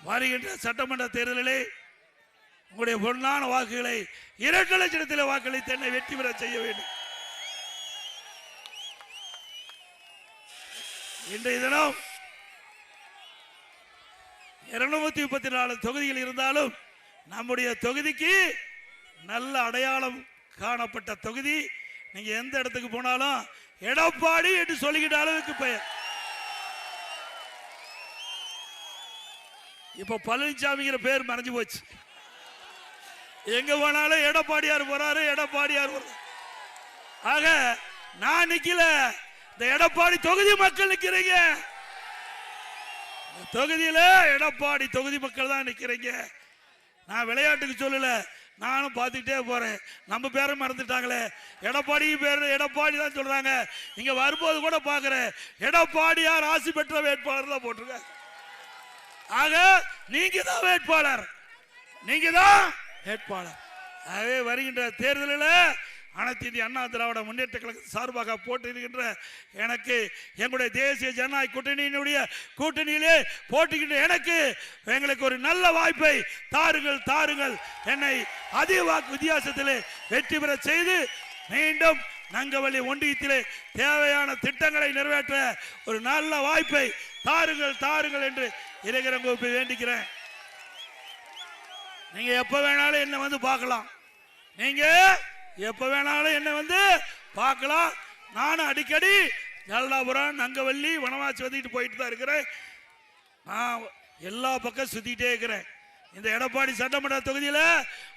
வருகின்ற சட்டமன்ற தேர்தலிலே உங்களுடைய பொன்னான வாக்குகளை 2 லட்சத்தில் வாக்களித்து என்னை வெற்றி பெற செய்ய வேண்டும். இன்றைய தினம் 234 தொகுதிகள் இருந்தாலும் நம்முடைய தொகுதிக்கு நல்ல அடையாளம் காணப்பட்ட தொகுதி. நீங்க எந்த இடத்துக்கு போனாலும் எடப்பாடி என்று சொல்லிக்கிட்ட அளவுக்கு பெயர். இப்ப பழனிசாமிங்கிற பேர் மறைஞ்சு போச்சு. எங்க போனாலும் எடப்பாடியார் போறாரு, எடப்பாடியார் போறாரு. ஆக நான் நிக்கல, இந்த எடப்பாடி தொகுதி மக்கள் நிக்கிறீங்க. தொகுதியில எடப்பாடி தொகுதி மக்கள் தான் நிக்கிறீங்க. நான் விளையாட்டுக்கு சொல்லல, நானும் பார்த்துக்கிட்டே போறேன். நம்ம பேரை மறந்துட்டாங்களே, எடப்பாடி பேர் எடப்பாடி தான் சொல்றாங்க. இங்க வரும்போது கூட பாக்குறேன், எடப்பாடியார் ஆசி பெற்ற வேட்பாளர் தான் போட்டிருக்க. ஆக நீங்க தான் வேட்பாளர், நீங்க தான் வேட்பாளர். ஆகவே வருகின்ற தேர்தலில் அனைத்து இந்திய அண்ணா திராவிட முன்னேற்ற கழக சார்பாக போட்டியிடுகின்ற எனக்கு, எங்களுடைய தேசிய ஜனநாயக கூட்டணியினுடைய கூட்டணியிலே போட்டிக்கின்ற எனக்கு, எங்களுக்கு ஒரு நல்ல வாய்ப்பை தாருங்கள் தாருங்கள். என்னை அதிக வாக்கு வித்தியாசத்திலே வெற்றி பெற செய்து மீண்டும் நங்கவள்ளி ஒன்றியத்திலே தேவையான திட்டங்களை நிறைவேற்ற ஒரு நல்ல வாய்ப்பை தாருங்கள் தாருங்கள் என்று இளைஞரங்கோப்பை வேண்டிக்கிறேன். நீங்க எப்ப வேணாலும் என்ன வந்து பார்க்கலாம், நீங்க எப்ப வேணாலும் என்ன வந்து பார்க்கலாம். நானும் அடிக்கடி ஜலடாபுரம் நங்கவள்ளி வனவாசி வந்துட்டு போயிட்டு தான் இருக்கிறேன். நான் எல்லா பக்கம் சுத்திட்டே இருக்கிறேன். இந்த எடப்பாடி சட்டமன்ற தொகுதியில்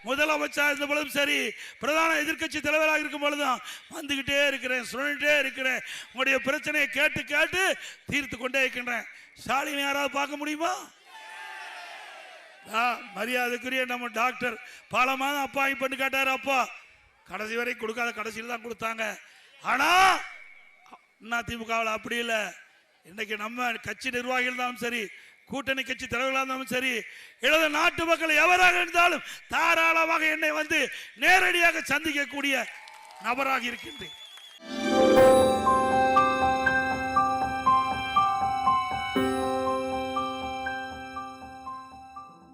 முதலமைச்சர் இருந்த பொழுதும் சரி, பிரதான எதிர்கட்சி தலைவராக இருக்கும் பொழுதும் வந்துகிட்டே இருக்கிறேன், சொல்லிட்டே இருக்கிறேன். உங்களுடைய பிரச்சனையை கேட்டு கேட்டு தீர்த்து கொண்டே இருக்கின்றேன். ஸ்டாலின் யாராவது பார்க்க முடியுமா? மரியாதைக்குரிய நம்ம டாக்டர் பல மாதம் அப்பா பண்ணி கேட்டாரு. அப்பா கடைசி வரை கொடுக்காத, கடைசியில் தான் கொடுத்தாங்க. ஆனா அதிமுகவில் அப்படி இல்லை. இன்னைக்கு நம்ம கட்சி நிர்வாகிகள் தான் சரி, கூட்டணி கட்சி தலைவர்களாக இருந்தாலும் சரி, எழுத நாட்டு மக்கள் எவராக இருந்தாலும் தாராளமாக என்னை வந்து நேரடியாக சந்திக்கக்கூடிய நபராக இருக்கின்றேன்.